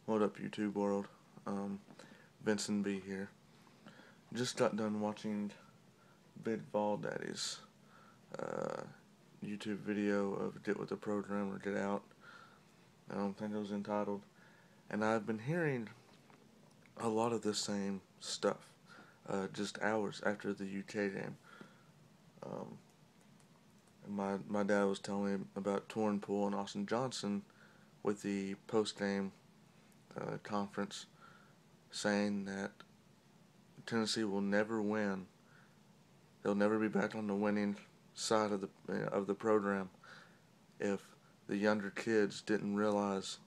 What up, YouTube world? Vincent B here. Just got done watching Big Daddy's uh, YouTube video of Get With the Program or Get Out. I don't think it was entitled. And I've been hearing a lot of the same stuff just hours after the UK game. Um, my dad was telling me about Torn Pool and Austin Johnson with the post game conference saying that Tennessee will never win. They'll never be back on the winning side of the program if the younger kids didn't realize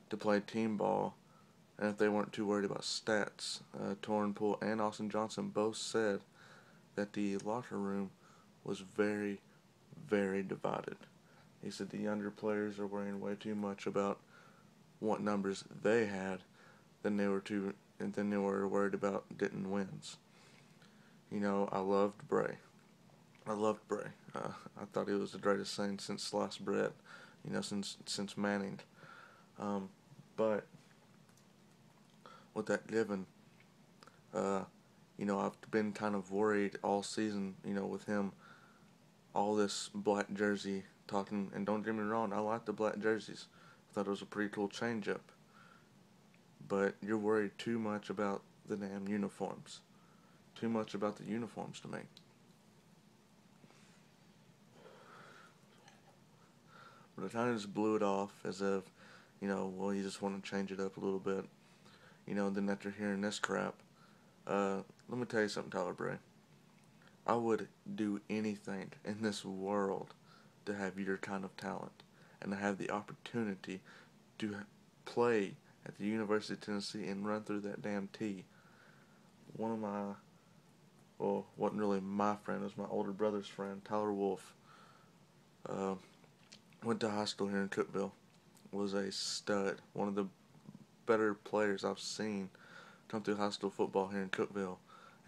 to play team ball and if they weren't too worried about stats. Torn Poole and Austin Johnson both said that the locker room was very, very divided. He said the younger players are worrying way too much about what numbers they had than they were worried about getting wins. You know, I loved Bray. I thought he was the greatest thing since sliced bread. You know, since Manning. Um, but with that given, uh, I've been kind of worried all season. You know, with him, all this black jersey talking. And don't get me wrong, I like the black jerseys. I thought it was a pretty cool change up. But you're worried too much about the damn uniforms. Too much about the uniforms to me. But I kind of just blew it off as if, well, you just want to change it up a little bit. Then after hearing this crap, let me tell you something, Tyler Bray. I would do anything in this world to have your kind of talent and to have the opportunity to play at the University of Tennessee and run through that damn T. One of my, well, wasn't really my friend, it was my older brother's friend, Tyler Wolf. Uh, went to high school here in Cookeville. Was a stud. One of the better players I've seen come through high school football here in Cookeville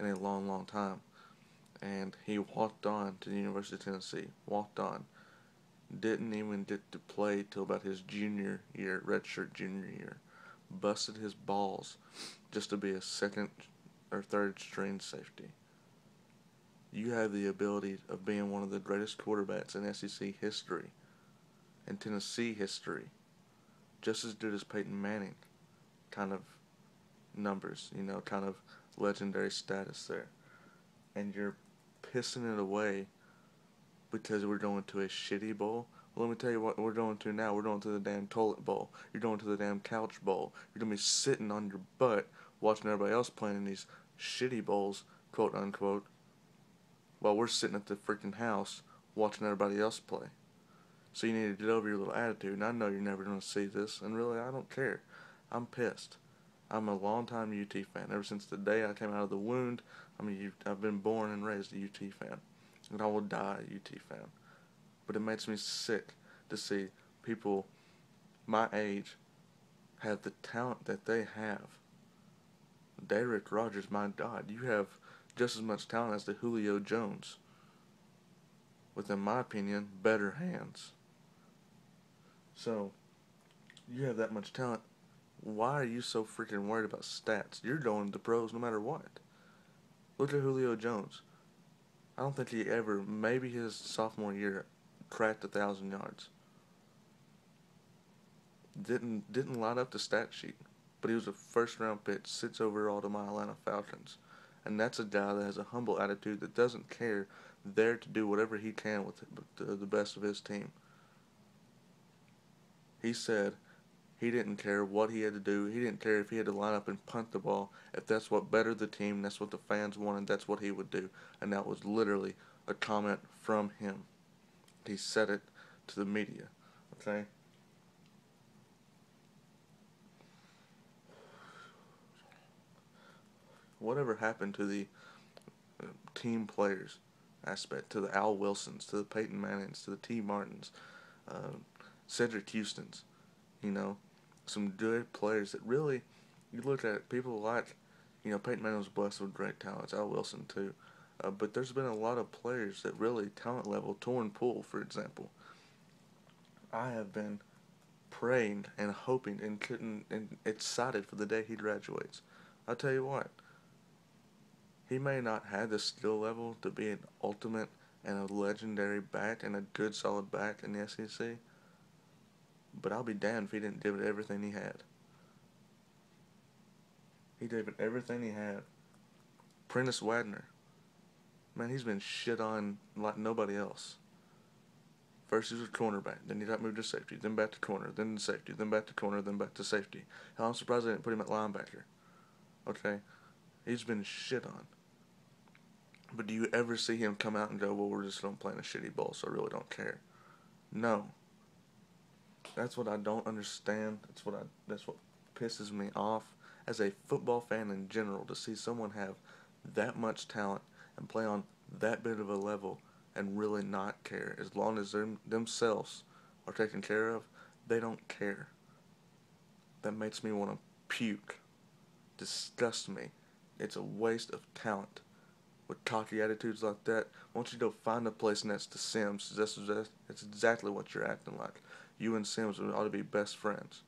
in a long, long time. And he walked on to the University of Tennessee. Walked on. Didn't even get to play till about his junior year, redshirt junior year. Busted his balls just to be a second or third string safety. You have the ability of being one of the greatest quarterbacks in SEC history and Tennessee history. Just as good as Peyton Manning kind of numbers, kind of legendary status there. And you're pissing it away because we're going to a shitty bowl. Well, let me tell you what we're going to now. We're going to the damn toilet bowl. You're going to the damn couch bowl. You're going to be sitting on your butt watching everybody else playing in these shitty bowls, quote unquote, while we're sitting at the freaking house watching everybody else play. So you need to get over your little attitude. And I know you're never going to see this, and really, I don't care. I'm pissed. I'm a longtime UT fan. Ever since the day I came out of the wound, I've been born and raised a UT fan. And I will die a UT fan. But it makes me sick to see people my age have the talent that they have. Derek Rogers, my God, you have just as much talent as the Julio Jones. With, in my opinion, better hands. So, you have that much talent. Why are you so freaking worried about stats? You're going to pros no matter what. Look at Julio Jones. I don't think he ever, maybe his sophomore year, cracked 1,000 yards. Didn't line up the stat sheet, but he was a first round pick, 6 overall to my Atlanta Falcons. And that's a guy that has a humble attitude that doesn't care, there to do whatever he can with the best of his team. He said he didn't care what he had to do. He didn't care if he had to line up and punt the ball. If that's what bettered the team, that's what the fans wanted, that's what he would do. And that was literally a comment from him. He said it to the media. Okay? Whatever happened to the team players aspect, to the Al Wilsons, to the Peyton Mannings, to the T. Martins, Cedric Houstons, some good players that really, you look at people like, Peyton Manning was blessed with great talents, Al Wilson too, but there's been a lot of players that really, talent level, Torn Poole, for example. I have been praying and hoping and couldn't and excited for the day he graduates. I'll tell you what, he may not have the skill level to be an ultimate and a legendary back and a good solid back in the SEC, but I'll be damned if he didn't give it everything he had. He gave it everything he had. Prentice Wagner, man, he's been shit on like nobody else. First he was a cornerback, then he got moved to safety, then back to corner, then to safety, then back to corner, then back to safety. Hell, I'm surprised they didn't put him at linebacker. Okay? He's been shit on. But do you ever see him come out and go, well, we're just going to play in a shitty bowl, so I really don't care? No. That's what I don't understand. That's what pisses me off as a football fan in general, to see someone have that much talent and play on that bit of a level and really not care. As long as themselves are taken care of, they don't care. That makes me want to puke. Disgusts me. It's a waste of talent. With cocky attitudes like that, why don't you go find a place next to Sims? That's exactly what you're acting like. You and Sims ought to be best friends.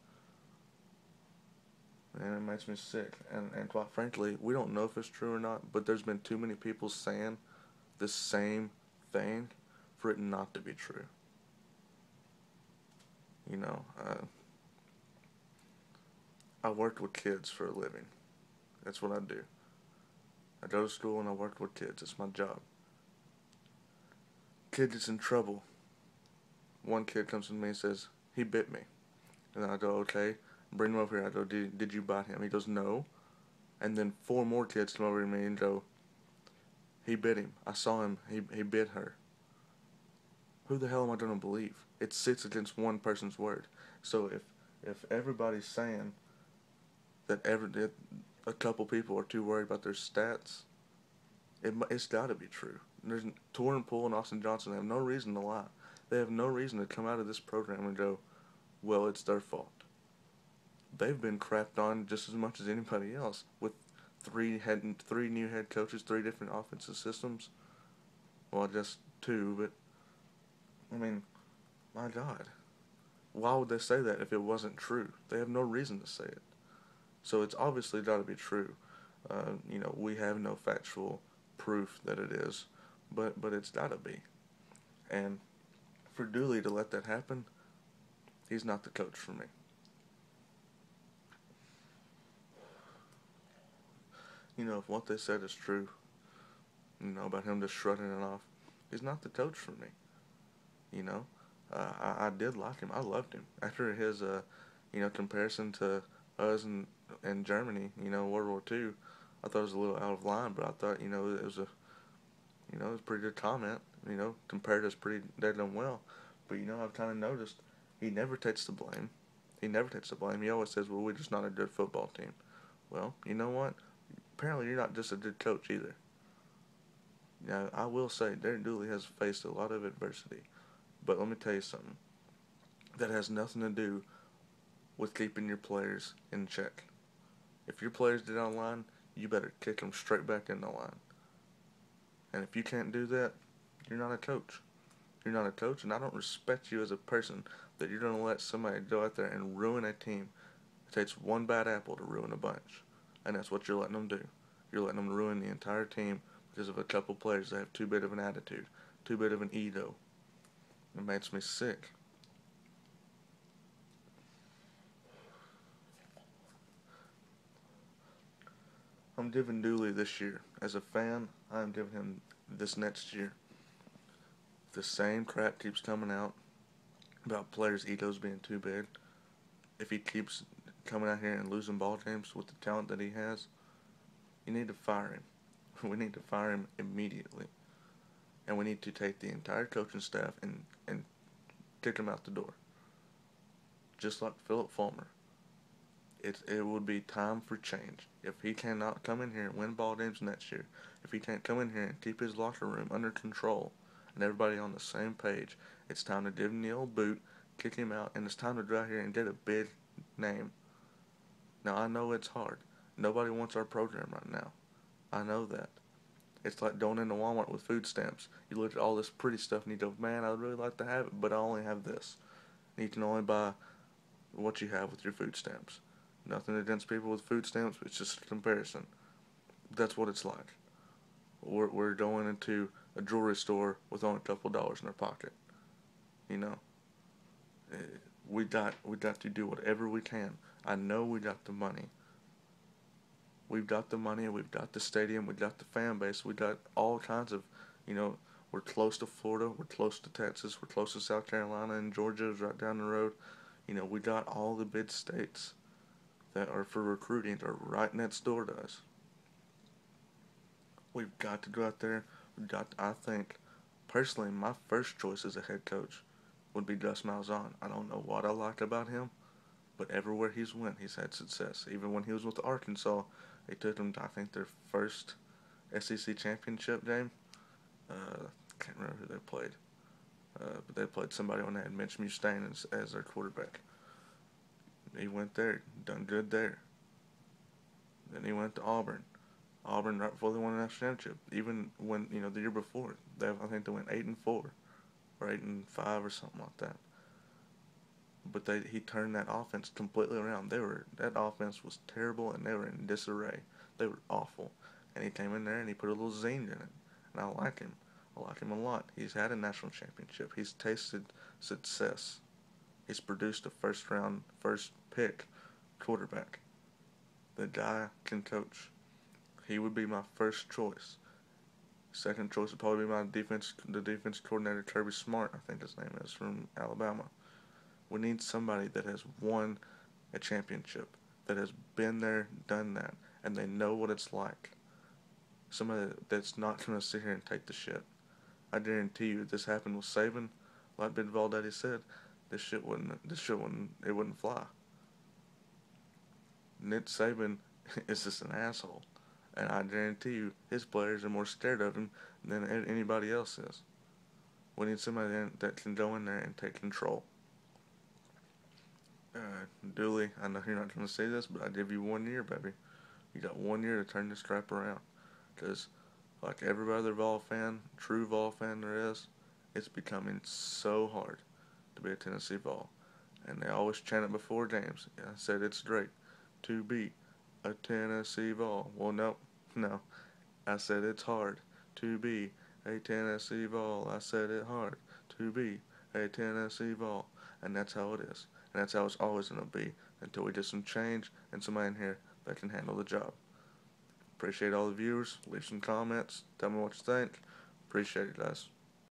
And it makes me sick. And quite frankly, we don't know if it's true or not, but there's been too many people saying the same thing for it not to be true. You know, I worked with kids for a living. That's what I do. I go to school and I work with kids. It's my job. Kid gets in trouble. One kid comes to me and says, he bit me. And I go, okay, bring him over here. I go, did you bite him? He goes, no. And then 4 more kids come over to me and go, he bit him. I saw him. He bit her. Who the hell am I going to believe? It's 6 against one person's word. So if everybody's saying that a couple people are too worried about their stats, it's got to be true. Torrin Poole and Austin Johnson have no reason to lie. They have no reason to come out of this program and go, well, it's their fault. They've been crapped on just as much as anybody else with 3 new head coaches, 3 different offensive systems. Well, just 2, but I mean, my God. Why would they say that if it wasn't true? They have no reason to say it. So it's obviously got to be true. You know, we have no factual proof that it is, but it's got to be. And for Dooley to let that happen, he's not the coach for me. You know, if what they said is true, you know, about him just shrugging it off, he's not the coach for me. You know, I did like him. I loved him. After his, you know, comparison to us and Germany, you know, World War II, I thought it was a little out of line, but I thought, you know, it was a pretty good comment. You know, compared us pretty dead and well. But, you know, I've kind of noticed he never takes the blame. He always says, well, we're just not a good football team. Well, you know what? Apparently you're not just a good coach either. Now, I will say, Derek Dooley has faced a lot of adversity. But let me tell you something. That has nothing to do with keeping your players in check. If your players get on line, you better kick them straight back in the line. And if you can't do that, you're not a coach. You're not a coach, and I don't respect you as a person that you're going to let somebody go out there and ruin a team. It takes one bad apple to ruin a bunch. And that's what you're letting them do. You're letting them ruin the entire team because of a couple players that have too big of an attitude, too big of an ego. It makes me sick. I'm giving Dooley this year. As a fan, I'm giving him this next year. If the same crap keeps coming out about players' egos being too big, if he keeps coming out here and losing ball games with the talent that he has, you need to fire him. We need to fire him immediately. And we need to take the entire coaching staff and kick him out the door. Just like Philip Fulmer. It would be time for change. If he cannot come in here and win ball games next year, if he can't come in here and keep his locker room under control and everybody on the same page, it's time to give him the old boot, kick him out, and it's time to go out here and get a big name. Now, I know it's hard. Nobody wants our program right now. I know that. It's like going into Walmart with food stamps. You look at all this pretty stuff and you go, man, I'd really like to have it, but I only have this. And you can only buy what you have with your food stamps. Nothing against people with food stamps, it's just a comparison. That's what it's like. We're going into a jewelry store with only a couple dollars in our pocket. You know, Eh, we got to do whatever we can. I know we got the money. We've got the money. We've got the stadium. We've got the fan base. We got all kinds of, you know, we're close to Florida. We're close to Texas. We're close to South Carolina, and Georgia is right down the road. You know, we got all the big states that are for recruiting are right next door to us. We've got to go out there. I think, personally, my first choice as a head coach would be Gus Malzahn. I don't know what I like about him, but everywhere he's went, he's had success. Even when he was with Arkansas, they took him to, I think, their first SEC championship game. Can't remember who they played. But they played somebody when they had Mitch Mustain as their quarterback. He went there, done good there. Then he went to Auburn. Auburn right before they won the national championship. Even when, the year before, I think they went 8-4 or 8-5 or something like that. But he turned that offense completely around. That offense was terrible, and they were in disarray. They were awful, and he came in there and he put a little zing in it, and I like him. I like him a lot. He's had a national championship. He's tasted success. He's produced a first pick quarterback. The guy can coach. He would be my first choice. Second choice would probably be the defense coordinator, Kirby Smart, I think his name is, from Alabama. We need somebody that has won a championship, that has been there, done that, and they know what it's like. Somebody that's not going to sit here and take the shit. I guarantee you, if this happened with Saban, like Big Daddy said, it wouldn't fly. Nick Saban is just an asshole. And I guarantee you, his players are more scared of him than anybody else is. We need somebody that can go in there and take control. Dooley, I know you're not going to say this, but I give you 1 year, baby. You got 1 year to turn this crap around. Because, like every other true Vol fan there is, it's becoming so hard to be a Tennessee Vol. And they always chant it before games. I said it's great to be a Tennessee Vol. Well, no. I said it's hard to be a Tennessee Vol. I said it hard to be a Tennessee Vol. And that's how it is. And that's how it's always going to be until we get some change and somebody in here that can handle the job. Appreciate all the viewers. Leave some comments. Tell me what you think. Appreciate it, guys.